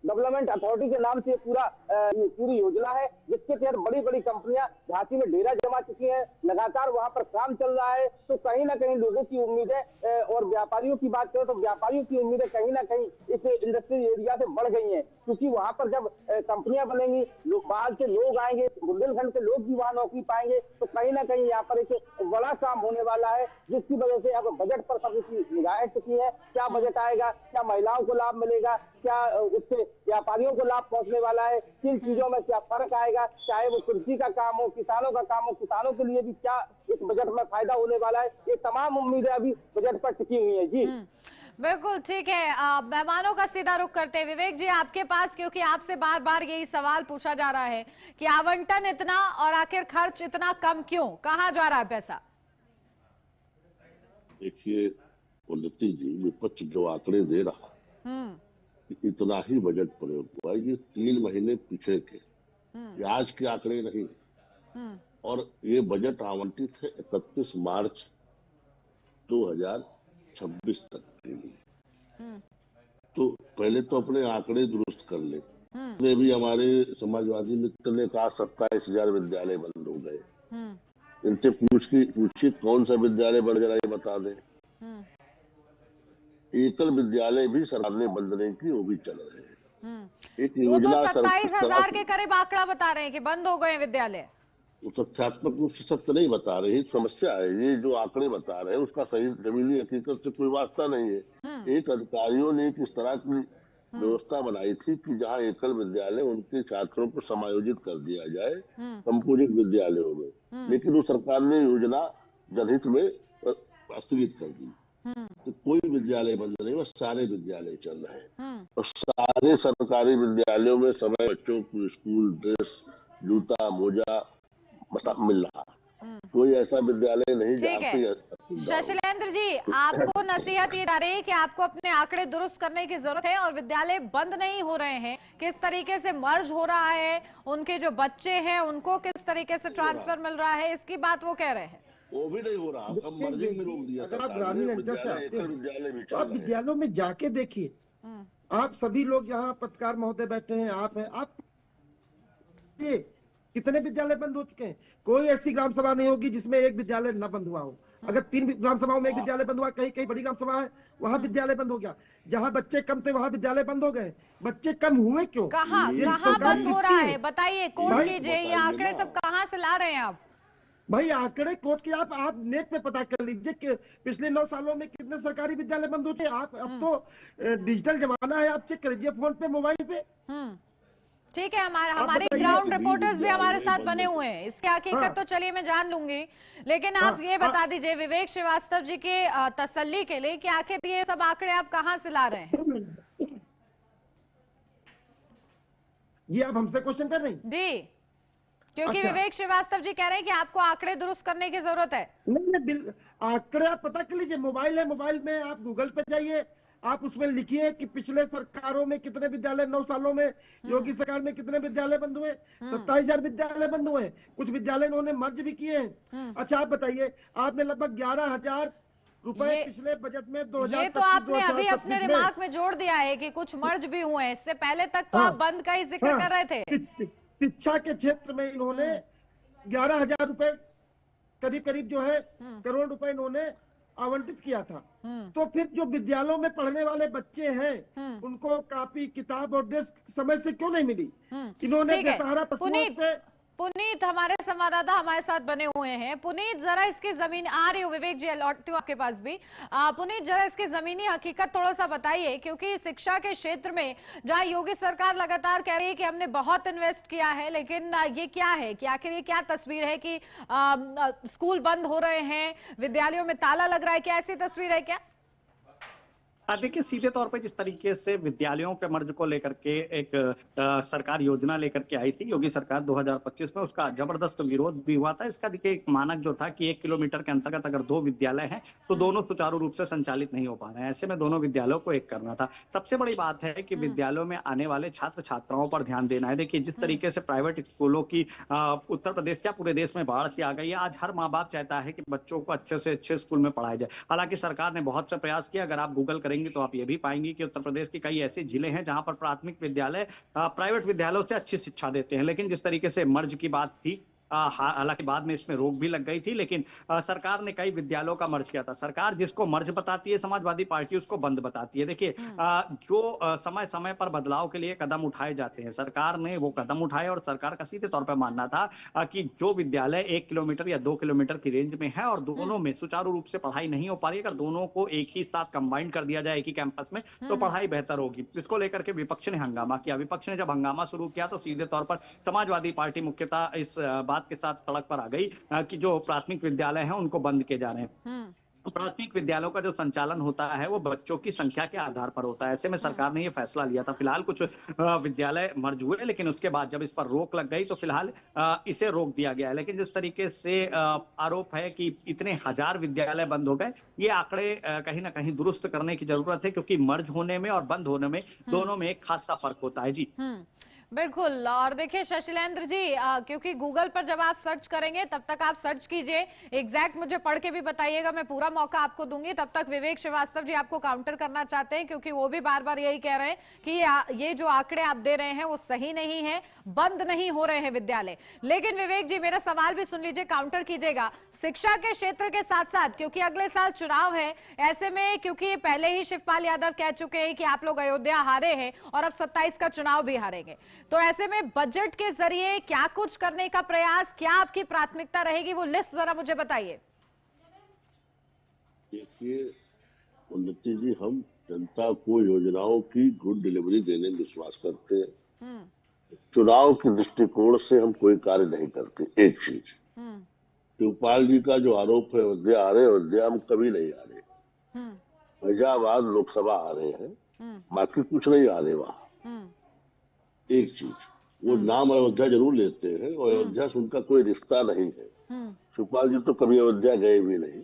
development authority के नाम से पूरी योजना है, जिसके तहत बड़ी बड़ी कंपनियां झांसी में डेरा जमा चुकी हैं, लगातार वहां पर काम चल रहा है। तो कहीं ना कहीं लोगों की उम्मीदें और व्यापारियों की बात करें तो व्यापारियों की उम्मीदें कहीं ना कहीं इस इंडस्ट्रियल एरिया से बढ़ गई हैं, क्योंकि वहां पर जब कंपनियां बनेंगी, बाहर से लोग आएंगे, बुंदेलखंड के लोग भी वहां नौकरी पाएंगे, तो कहीं ना कहीं यहाँ पर एक बड़ा काम होने वाला है, जिसकी वजह से अब बजट पर सभी निगाहें टिकी है। क्या बजट आएगा, क्या महिलाओं को लाभ मिलेगा, क्या उससे व्यापारियों को लाभ पहुंचने वाला है, किन चीजों में क्या फर्क आएगा, चाहे वो कृषि का काम हो, किसानों का काम हो, किसानों के लिए भी क्या इस बजट में फायदा होने वाला है, ये तमाम उम्मीदें अभी बजट पर टिकी हुई है। जी बिल्कुल ठीक है। मेहमानों का सीधा रुख करते हैं विवेक जी आपके पास, क्योंकि आपसे बार बार यही सवाल पूछा जा रहा है कि आवंटन इतना और आखिर खर्च इतना कम क्यों, कहाँ जा रहा है पैसा? देखिए उन्नति जी, विपक्ष जो आंकड़े दे रहा है इतना ही बजट प्रयोग हुआ, ये 3 महीने पीछे के, आज के आंकड़े नहीं। और ये बजट आवंटित है 31 मार्च 2026 तक के लिए। तो पहले तो अपने आंकड़े दुरुस्त कर ले। इसमें भी हमारे समाजवादी मित्र ने कहा 27,000 विद्यालय बंद हो गए। इनसे पूछिए कौन सा विद्यालय बन गया, ये बता दें। एकल विद्यालय भी सरकार ने बंद नहीं की, वो भी चल रहे हैं। एक योजना 27,000 के करीब आंकड़ा बता रहे हैं कि बंद हो गए विद्यालय। तथ्यात्मक रूप से सत्य नहीं बता रहे, समस्या है। ये जो आंकड़े बता रहे हैं उसका सही जमीनी हकीकत से कोई वास्ता नहीं है। एक अधिकारियों ने किस तरह की व्यवस्था बनाई थी कि जहाँ एकल विद्यालय उनके छात्रों को समायोजित कर दिया जाए संपूर्ण विद्यालयों में, लेकिन वो सरकार ने योजना जनहित में स्थगित कर दी। तो कोई विद्यालय बंद नहीं, बस सारे विद्यालय चल रहे हैं और सारे सरकारी विद्यालयों में समय बच्चों को स्कूल ड्रेस, जूता, मोजा मिल रहा। कोई ऐसा विद्यालय नहीं जहाँ पे। शशिलेंद्र जी, आपको नसीहत ये आ रही है कि आपको अपने आंकड़े दुरुस्त करने की जरूरत है और विद्यालय बंद नहीं हो रहे हैं, किस तरीके से मर्ज हो रहा है, उनके जो बच्चे हैं उनको किस तरीके से ट्रांसफर मिल रहा है, इसकी बात वो कह रहे हैं। वो भी नहीं हो रहा। अब मर्जिंग में रोक दिया। अगर आप ग्रामीण अंचल से आते हैं तो आप विद्यालयों में जाके देखिए। आप सभी लोग यहाँ पत्रकार महोदय बैठे हैं, आप हैं, आप कितने विद्यालय बंद हो चुके हैं। कोई ऐसी ग्राम सभा नहीं होगी जिसमें एक विद्यालय न बंद हुआ हो। अगर 3 ग्राम सभाओं में एक विद्यालय बंद हुआ, कहीं कहीं बड़ी ग्राम सभा है वहां विद्यालय बंद हो गया। जहां बच्चे कम थे वहां विद्यालय बंद हो गए। बच्चे कम हुए क्यों? कहाँ बंद हो रहा है बताइए, कोट कीजिए, ये आंकड़े सब कहाँ से ला रहे हैं आप? भाई आंकड़े कोट के आप नेट पे पता कर लीजिए कि पिछले 9 सालों में कितने सरकारी विद्यालय बंद हो चुके। आप अब तो डिजिटल जमाना है, आप चेक कर लीजिए फोन पे, मोबाइल पे। ठीक है, हमारे ग्राउंड रिपोर्टर्स भी हमारे साथ बने हुए हैं, इसके हकीकत तो चलिए मैं जान लूंगी, लेकिन आप ये बता दीजिए विवेक श्रीवास्तव जी के तसल्ली के लिए कि आखिर ये सब आंकड़े आप कहां से ला रहे हैं? ये आप हमसे क्वेश्चन कर रहे हैं? जी, क्योंकि विवेक श्रीवास्तव जी कह रहे हैं कि आपको आंकड़े दुरुस्त करने की जरूरत है। नहीं, आंकड़े आप पता कर लीजिए, मोबाइल है, मोबाइल में आप गूगल पे जाइए, आप उसमें लिखिए कि पिछले सरकारों में कितने विद्यालय, 9 सालों में योगी सरकार में कितने विद्यालय बंद हुए। 27,000 विद्यालय बंद हुए। कुछ विद्यालय इन्होंने मर्ज भी किए हैं। अच्छा आप बताइए, आपने लगभग 11,000 रुपए पिछले बजट में 2000, ये तो आपने अभी अपने दिमाग में जोड़ दिया है कि कुछ मर्ज भी हुए हैं, इससे पहले तक तो आप बंद का ही जिक्र कर रहे थे। शिक्षा के क्षेत्र में इन्होंने 11,000 रुपए करीब जो है करोड़ रुपए इन्होंने आवंटित किया था। तो फिर जो विद्यालयों में पढ़ने वाले बच्चे हैं उनको कॉपी, किताब और डेस्क समय से क्यों नहीं मिली? इन्होंने बेसहारा पशुओं पे। पुनीत हमारे संवाददाता हमारे साथ बने हुए हैं। पुनीत जरा इसकी जमीन आ रही हो, विवेक जी लौटती हूँ आपके पास भी। पुनीत जरा इसकी जमीनी हकीकत थोड़ा सा बताइए, क्योंकि शिक्षा के क्षेत्र में जहाँ योगी सरकार लगातार कह रही है कि हमने बहुत इन्वेस्ट किया है, लेकिन ये क्या है कि आखिर ये क्या तस्वीर है कि स्कूल बंद हो रहे हैं, विद्यालयों में ताला लग रहा है, क्या ऐसी तस्वीर है क्या? देखिए, सीधे तौर पे जिस तरीके से विद्यालयों के मर्ज को लेकर के एक सरकार योजना लेकर के आई थी योगी सरकार 2025 में, उसका जबरदस्त विरोध भी हुआ था। इसका देखिए एक मानक जो था कि 1 किलोमीटर के अंतर्गत अगर 2 विद्यालय हैं तो दोनों सुचारू रूप से संचालित नहीं हो पा रहे हैं। ऐसे में दोनों विद्यालयों को एक करना था। सबसे बड़ी बात है कि विद्यालयों में आने वाले छात्र छात्राओं पर ध्यान देना है। देखिए, जिस तरीके से प्राइवेट स्कूलों की उत्तर प्रदेश क्या पूरे देश में बाढ़ सी आ गई है। आज हर माँ बाप चाहता है कि बच्चों को अच्छे से अच्छे स्कूल में पढ़ाया जाए। हालांकि सरकार ने बहुत से प्रयास किया। अगर आप गूगल करेंगे तो आप ये भी पाएंगे कि उत्तर प्रदेश के कई ऐसे जिले हैं जहां पर प्राथमिक विद्यालय प्राइवेट विद्यालयों से अच्छी शिक्षा देते हैं। लेकिन जिस तरीके से मर्ज की बात थी, हालांकि बाद में इसमें रोक भी लग गई थी, लेकिन सरकार ने कई विद्यालयों का मर्ज किया था। सरकार जिसको मर्ज बताती है समाजवादी पार्टी उसको बंद बताती है। देखिए, जो समय समय पर बदलाव के लिए कदम उठाए जाते हैं, सरकार ने वो कदम उठाए और सरकार का सीधे तौर पर मानना था कि जो विद्यालय 1 किलोमीटर या 2 किलोमीटर की रेंज में है और दोनों में सुचारू रूप से पढ़ाई नहीं हो पा रही, अगर दोनों को एक ही साथ कंबाइन कर दिया जाए एक ही कैंपस में तो पढ़ाई बेहतर होगी। इसको लेकर के विपक्ष ने हंगामा किया। विपक्ष ने जब हंगामा शुरू किया तो सीधे तौर पर समाजवादी पार्टी मुख्यतः इस के साथ सड़क पर आ गई कि जो प्राथमिक विद्यालय हैं उनको बंद किए जा रहे हैं। प्राथमिक विद्यालयों का जो संचालन होता है वो बच्चों की संख्या के आधार पर होता है। ऐसे में सरकार ने ये फैसला लिया था। फिलहाल कुछ विद्यालय मर्ज हुए, लेकिन उसके बाद जब इस पर रोक लग गई तो फिलहाल इसे रोक दिया गया है। लेकिन जिस तरीके से आरोप है कि इतने 1000 विद्यालय बंद हो गए, ये आंकड़े कहीं ना कहीं दुरुस्त करने की जरूरत है, क्योंकि मर्ज होने में और बंद होने में दोनों में एक खासा फर्क होता है। जी बिल्कुल। और देखिए शशिलेंद्र जी, क्योंकि गूगल पर जब आप सर्च करेंगे तब तक आप सर्च कीजिए, एग्जैक्ट मुझे पढ़ के भी बताइएगा, मैं पूरा मौका आपको दूंगी। तब तक विवेक श्रीवास्तव जी आपको काउंटर करना चाहते हैं, क्योंकि वो भी बार बार यही कह रहे हैं कि ये जो आंकड़े आप दे रहे हैं वो सही नहीं है, बंद नहीं हो रहे हैं विद्यालय। लेकिन विवेक जी, मेरा सवाल भी सुन लीजिए, काउंटर कीजिएगा। शिक्षा के क्षेत्र के साथ साथ, क्योंकि अगले साल चुनाव है, ऐसे में क्योंकि पहले ही शिवपाल यादव कह चुके हैं कि आप लोग अयोध्या हारे हैं और अब 27 का चुनाव भी हारेंगे, तो ऐसे में बजट के जरिए क्या कुछ करने का प्रयास, क्या आपकी प्राथमिकता रहेगी, वो लिस्ट जरा मुझे बताइए। देखिए उन्नति जी, हम जनता को योजनाओं की गुड डिलीवरी देने में विश्वास करते हैं। चुनाव के दृष्टिकोण से हम कोई कार्य नहीं करते। एक चीज, शिवपाल जी का जो आरोप है अयोध्या आ रहे, अयोध्या हम कभी नहीं आ रहे। फैजाबाद लोकसभा आ रहे हैं, बाकी कुछ नहीं आ रहे वहां। एक चीज, वो नाम अयोध्या जरूर लेते हैं और अयोध्या से उनका कोई रिश्ता नहीं है। शिवपाल जी तो कभी अयोध्या गए भी नहीं।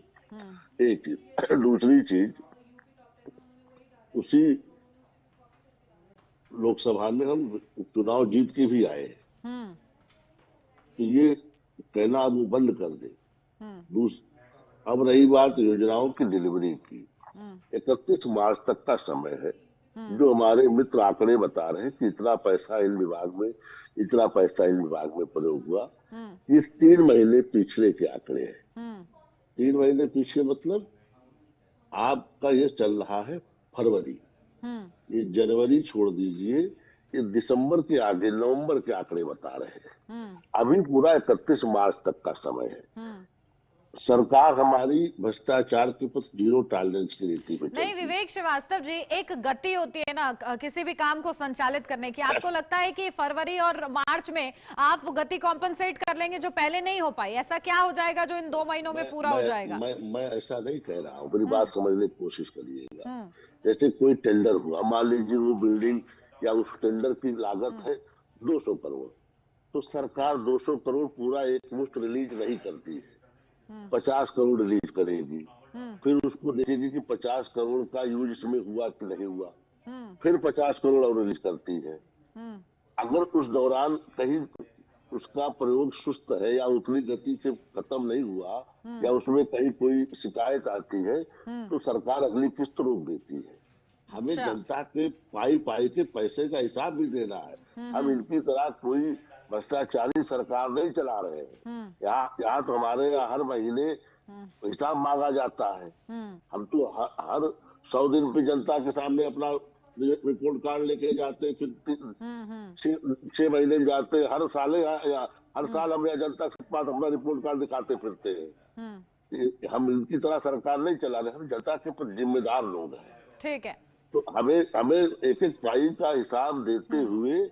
एक चीज। दूसरी चीज, उसी लोकसभा में हम चुनाव जीत के भी आए हैं, तो ये कहना अब वो बंद कर दे। अब रही बात योजनाओं की डिलीवरी की, 31 मार्च तक का समय है। जो हमारे मित्र आंकड़े बता रहे हैं कि इतना पैसा इन विभाग में, इतना पैसा इन विभाग में प्रयोग हुआ, ये 3 महीने पिछले के आंकड़े हैं। 3 महीने पीछे मतलब आपका ये चल रहा है फरवरी, ये जनवरी छोड़ दीजिए, ये दिसंबर के आगे नवंबर के आंकड़े बता रहे हैं। अभी पूरा 31 मार्च तक का समय है। सरकार हमारी भ्रष्टाचार के प्रति 0 टॉलरेंस की नीति पे नहीं। विवेक श्रीवास्तव जी, एक गति होती है ना किसी भी काम को संचालित करने की। आपको लगता है कि फरवरी और मार्च में आप वो गति कॉम्पनसेट कर लेंगे जो पहले नहीं हो पाई? ऐसा क्या हो जाएगा जो इन 2 महीनों में पूरा हो जाएगा? मैं ऐसा नहीं कह रहा हूँ, मेरी बात समझने की कोशिश करिएगा। जैसे कोई टेंडर हुआ, मान लीजिए वो बिल्डिंग या उस टेंडर की लागत है 200 करोड़, तो सरकार 200 करोड़ पूरा एक मुश्त रिलीज नहीं करती है, 50 करोड़ रिलीज करेगी। फिर उसको देखेगी कि 50 करोड़ का यूज इसमें हुआ कि नहीं हुआ, फिर 50 करोड़ और रिलीज करती है। अगर उस दौरान कहीं उसका प्रयोग सुस्त है या उतनी गति से खत्म नहीं हुआ या उसमें कहीं कोई शिकायत आती है, तो सरकार अगली किस्त रोक देती है। हमें जनता के पाई के पैसे का हिसाब भी देना है। हम इनकी तरह कोई भ्रष्टाचारी सरकार नहीं चला रहे हैं। यहाँ तो हमारे यहाँ हर महीने हिसाब मांगा जाता है। हम तो हर 100 दिन पे जनता के सामने अपना रिपोर्ट कार्ड लेके जाते, फिर 6 महीने में जाते, हर साल हम जनता के पास अपना रिपोर्ट कार्ड दिखाते फिरते हैं। हम इनकी तरह सरकार नहीं चला रहे, हम जनता के प्रति जिम्मेदार लोग हैं। ठीक है, तो हमें एक एक पाई का हिसाब देते हुए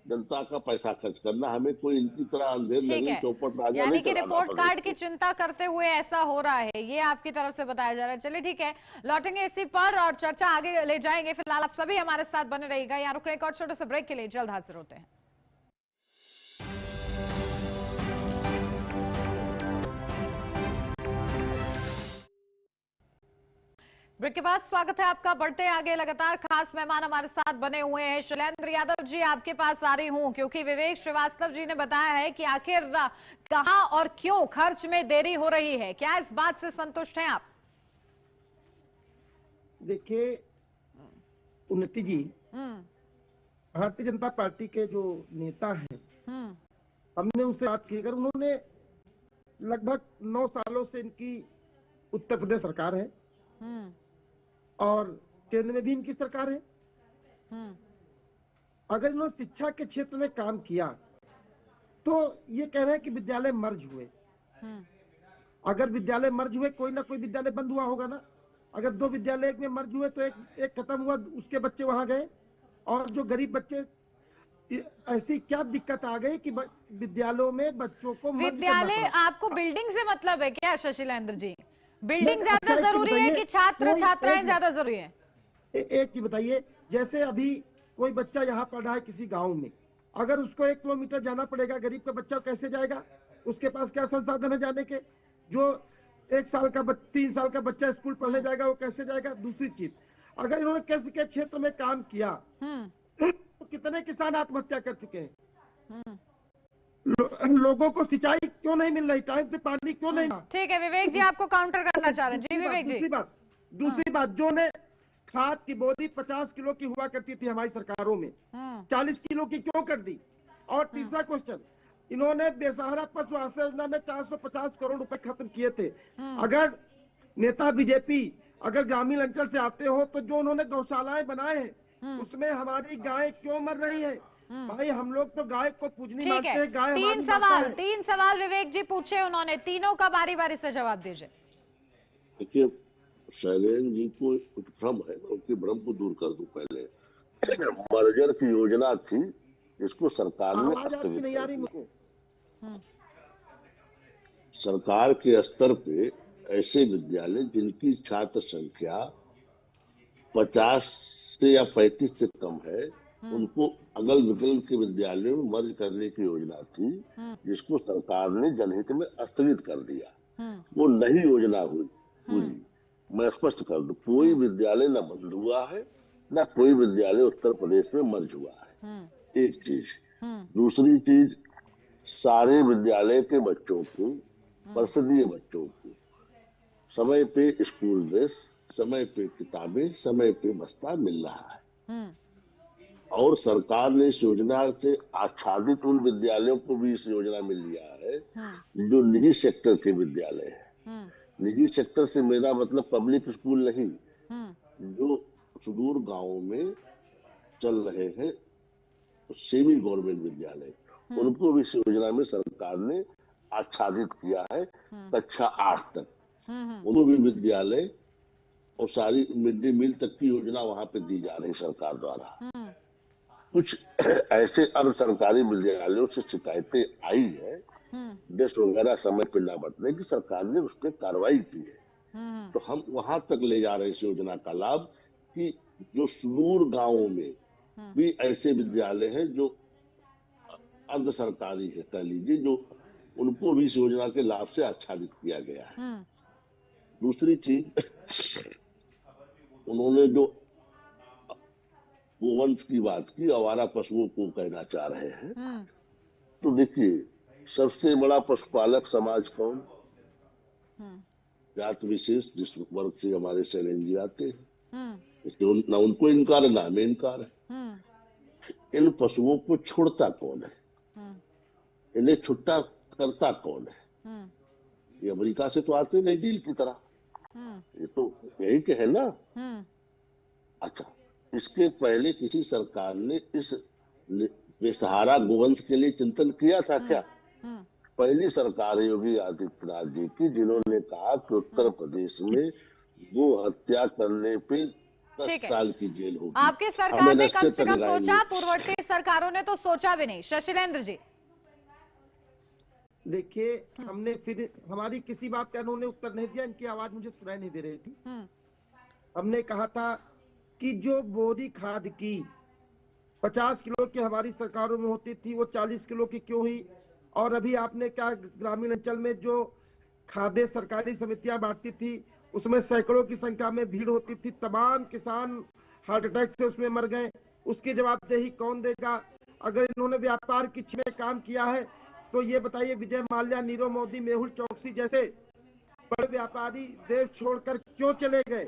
जनता का पैसा खर्च करना, हमें कोई इनकी तरह अंधेर नहीं चौपट राजा यानी नहीं कि रिपोर्ट कार्ड की चिंता करते हुए ऐसा हो रहा है, ये आपकी तरफ से बताया जा रहा है। चलिए ठीक है, लौटेंगे इसी पर और चर्चा आगे ले जाएंगे। फिलहाल आप सभी हमारे साथ बने रहिएगा। यहाँ रुक रहे एक और छोटे से ब्रेक के लिए, जल्द हाजिर होते हैं। ब्रेक के बाद स्वागत है आपका। बढ़ते आगे, लगातार खास मेहमान हमारे साथ बने हुए हैं। शैलेंद्र यादव जी, आपके पास आ रही हूं क्योंकि विवेक श्रीवास्तव जी ने बताया है कि आखिर कहां और क्यों खर्च में देरी हो रही है। क्या इस बात से संतुष्ट हैं आप? देखिए उन्नति जी, भारतीय जनता पार्टी के जो नेता हैं, हमने उनसे बात की, अगर उन्होंने लगभग 9 सालों से इनकी उत्तर प्रदेश सरकार है और केंद्र में भी इनकी सरकार है, अगर इन्होंने शिक्षा के क्षेत्र में काम किया तो ये कह रहे हैं कि विद्यालय मर्ज हुए। अगर विद्यालय मर्ज हुए, कोई ना कोई विद्यालय बंद हुआ होगा ना। अगर 2 विद्यालय एक में मर्ज हुए तो एक खत्म हुआ, उसके बच्चे वहां गए, और जो गरीब बच्चे, ऐसी क्या दिक्कत आ गई कि विद्यालयों में बच्चों को विद्यालय, आपको बिल्डिंग से मतलब है क्या शशिलेंद्र जी? बिल्डिंग ज्यादा जरूरी है कि छात्र छात्राएं ज्यादा जरूरी है? एक चीज बताइए, जैसे अभी कोई बच्चा यहाँ पढ़ रहा है किसी गांव में, अगर उसको 1 किलोमीटर जाना पड़ेगा, गरीब का बच्चा कैसे जाएगा? उसके पास क्या संसाधन है जाने के? जो 1 साल का 3 साल का बच्चा स्कूल पढ़ने जाएगा, वो कैसे जाएगा? दूसरी चीज, अगर इन्होंने कृषि के क्षेत्र में काम किया तो कितने किसान आत्महत्या कर चुके हैं? लोगों को सिंचाई क्यों नहीं मिल रही? टाइम से पानी क्यों नहीं? ठीक है विवेक जी, आपको काउंटर करना चाह रहे हैं। जी विवेक जी। दूसरी बात, जो ने खाद की बोरी 50 किलो की हुआ करती थी हमारी सरकारों में, 40 किलो की क्यों कर दी? और तीसरा क्वेश्चन, इन्होंने बेसहारा पशु आश्रय योजना में 450 करोड़ रुपए खत्म किए थे। अगर नेता बीजेपी अगर ग्रामीण अंचल से आते हो तो जो उन्होंने गौशालाएं बनाए हैं उसमें हमारी गाय क्यों मर रही है? भाई हम लोग तो गाय को पूजनी मानते हैं, गाय 3 सवाल विवेक जी पूछे उन्होंने, तीनों का बारी बारी से जवाब दीजिए। देखिए, शैलेंद्र जी को कुछ भ्रम है, मैं उनके भ्रम को दूर कर दूं। पहले मर्जर की योजना थी, इसको सरकार ने आवाज आपकी स्थगित नहीं आ कर रही दी। मुझे। सरकार के स्तर पे ऐसे विद्यालय जिनकी छात्र संख्या 50 से या 35 से कम है, उनको अगल बगल के विद्यालयों में मर्ज करने की योजना थी, जिसको सरकार ने जनहित में स्थगित कर दिया। वो नई योजना हुई पूरी। मैं स्पष्ट कर दूं, कोई विद्यालय न बंद हुआ है, न कोई विद्यालय उत्तर प्रदेश में मर्ज हुआ है। एक चीज। दूसरी चीज, सारे विद्यालय के बच्चों को, परिषदीय बच्चों को समय पे स्कूल ड्रेस, समय पे किताबें, समय पे बस्ता मिल रहा है। और सरकार ने इस योजना से आच्छादित उन विद्यालयों को भी इस योजना में लिया है जो निजी सेक्टर के विद्यालय है। निजी सेक्टर से मेरा मतलब पब्लिक स्कूल नहीं, जो सुदूर गांवों में चल रहे हैं सेमी गवर्नमेंट विद्यालय, उनको भी इस योजना में सरकार ने आच्छादित किया है कक्षा 8 तक। उनको भी विद्यालय और सारी मिड डे मील तक की योजना वहां पे दी जा रही सरकार द्वारा। कुछ ऐसे अर्ध सरकारी विद्यालयों से शिकायतें आई है ड्रेस वगैरह समय पर न बंटने की, सरकार ने उस पर कार्रवाई की है। तो हम वहां तक ले जा रहे हैं इस योजना का लाभ कि जो सुदूर गांवों में भी ऐसे विद्यालय हैं जो अर्ध सरकारी है, कह लीजिए, जो उनको भी इस योजना के लाभ से आच्छादित किया गया है। दूसरी चीज, उन्होंने जो गोवंश की बात की, आवारा पशुओं को कहना चाह रहे हैं। तो देखिए, सबसे बड़ा पशुपालक समाज कौन? जात विशेष जिस वर्ग से हमारे शैलेंद्र जी आते हैं, इसलिए न उनको इनकार है, ना हमें इनकार है। इन पशुओं को छोड़ता कौन है? इन्हें छुट्टा करता कौन है? ये अमेरिका से तो आते नहीं डील की तरह, ये तो यही के है ना। अच्छा, इसके पहले किसी सरकार ने इस बेसहारा गोवंश के लिए चिंतन किया था क्या? पहली सरकार है योगी आदित्यनाथ जी की, जिन्होंने कहा कि उत्तर प्रदेश में गो हत्या करने पे 10 साल की जेल होगी। आपकी सरकार ने कम से कम सोचा, पूर्ववर्ती सरकारों ने तो सोचा भी नहीं। शशिलेंद्र जी, देखिए, हमने फिर हमारी किसी बात का इन्होंने उत्तर नहीं दिया, इनकी आवाज मुझे सुनाई नहीं दे रही थी। हमने कहा था कि जो बोरी खाद की 50 किलो की हमारी सरकारों में होती थी, वो 40 किलो की क्यों हुई? और अभी आपने क्या, ग्रामीण अंचल में जो खाद्य सरकारी समितियां बांटती थी, उसमें सैकड़ों की संख्या में भीड़ होती थी, तमाम किसान हार्ट अटैक से उसमें मर गए। उसकी जवाबदेही कौन देगा? अगर इन्होंने व्यापार की छीन में काम किया है तो ये बताइए, विजय माल्या, नीरव मोदी, मेहुल चौकसी जैसे बड़े व्यापारी देश छोड़कर क्यों चले गए?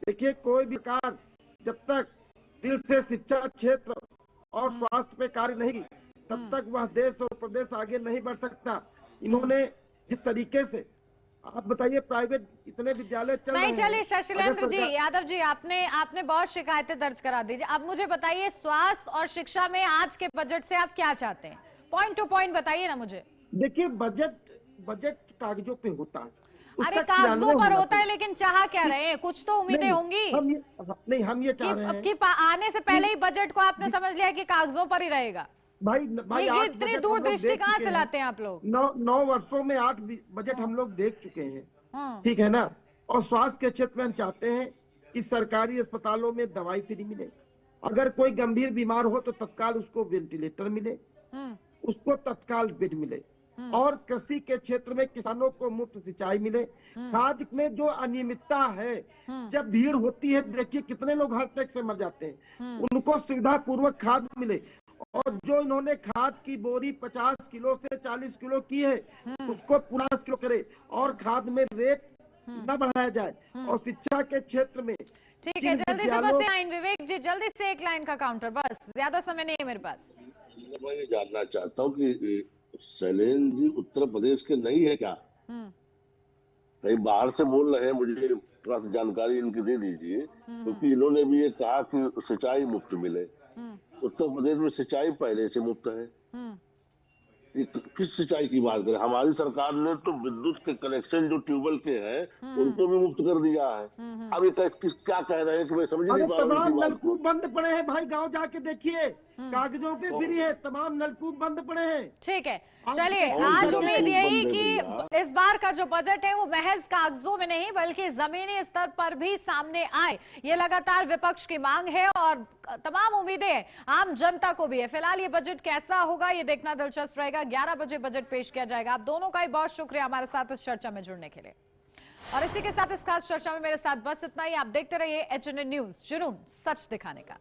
देखिए, कोई भी सरकार जब तक दिल से शिक्षा क्षेत्र और स्वास्थ्य पे कार्य नहीं, तब तक वह देश और प्रदेश आगे नहीं बढ़ सकता। इन्होंने जिस तरीके से, आप बताइए, प्राइवेट इतने विद्यालय चल रहे हैं। चलिए शशिलेंद्र जी, यादव जी, आपने बहुत शिकायतें दर्ज करा दीजिए। अब मुझे बताइए, स्वास्थ्य और शिक्षा में आज के बजट से आप क्या चाहते हैं? पॉइंट टू पॉइंट बताइए ना मुझे। देखिए, बजट कागजों पे होता है, अरे कागजों पर होता है, लेकिन चाह क्या रहे हैं? कुछ तो उम्मीदें होंगी। हम ये चाह रहे हैं कि आने से पहले ही बजट को आपने समझ लिया कि कागजों पर ही रहेगा। भाई इतनी दूरदृष्टि कहाँ से लाते हैं आप लोग? 9 वर्षों में 8 बजट हम लोग देख चुके हैं, ठीक है ना। और स्वास्थ्य के क्षेत्र में हम चाहते हैं कि सरकारी अस्पतालों में दवाई फ्री मिले, अगर कोई गंभीर बीमार हो तो तत्काल उसको वेंटिलेटर मिले, उसको तत्काल बेड मिले, और कृषि के क्षेत्र में किसानों को मुफ्त सिंचाई मिले। खाद में जो अनियमितता है, जब भीड़ होती है, देखिए कितने लोग हार्ट अटैक से मर जाते हैं, उनको सुविधा पूर्वक खाद मिले। और जो इन्होंने खाद की बोरी 50 किलो से 40 किलो की है, उसको 50 किलो करे, और खाद में रेट न बढ़ाया जाए। और शिक्षा के क्षेत्र में, ठीक है, जल्दी से बस लाइन, विवेक जी जल्दी से एक लाइन का काउंटर, बस ज्यादा समय नहीं है मेरे पास। मैं ये जानना चाहता हूँ कि शैलेंद्र जी उत्तर प्रदेश के नहीं है क्या? कहीं बाहर से बोल रहे हैं, मुझे थोड़ा सा जानकारी इनकी दे दीजिए, क्योंकि इन्होंने भी ये कहा कि सिंचाई मुफ्त मिले। उत्तर प्रदेश में सिंचाई पहले से मुफ्त है, ये किस सिंचाई की बात करें? हमारी सरकार ने तो विद्युत के कनेक्शन जो ट्यूबवेल के हैं उनको भी मुफ्त कर दिया है। अब ये क्या कह रहे हैं कि मैं समझ नहीं पा रहा हूँ तमाम इनकी बात नलकूप बंद पड़े हैं भाई, गांव जाके देखिए, कागजों पे फ्री है, तमाम नलकूप बंद पड़े हैं। ठीक है, चलिए आज उम्मीद यही कि इस बार का जो बजट है वो महज कागजों में नहीं बल्कि जमीनी स्तर पर भी सामने आए, ये लगातार विपक्ष की मांग है और तमाम उम्मीदें आम जनता को भी है। फिलहाल ये बजट कैसा होगा ये देखना दिलचस्प रहेगा। 11 बजे बजट पेश किया जाएगा। आप दोनों का ही बहुत शुक्रिया हमारे साथ इस चर्चा में जुड़ने के लिए। और इसी के साथ इस खास चर्चा में मेरे साथ बस इतना ही। आप देखते रहिए HNN न्यूज, जुनून सच दिखाने का।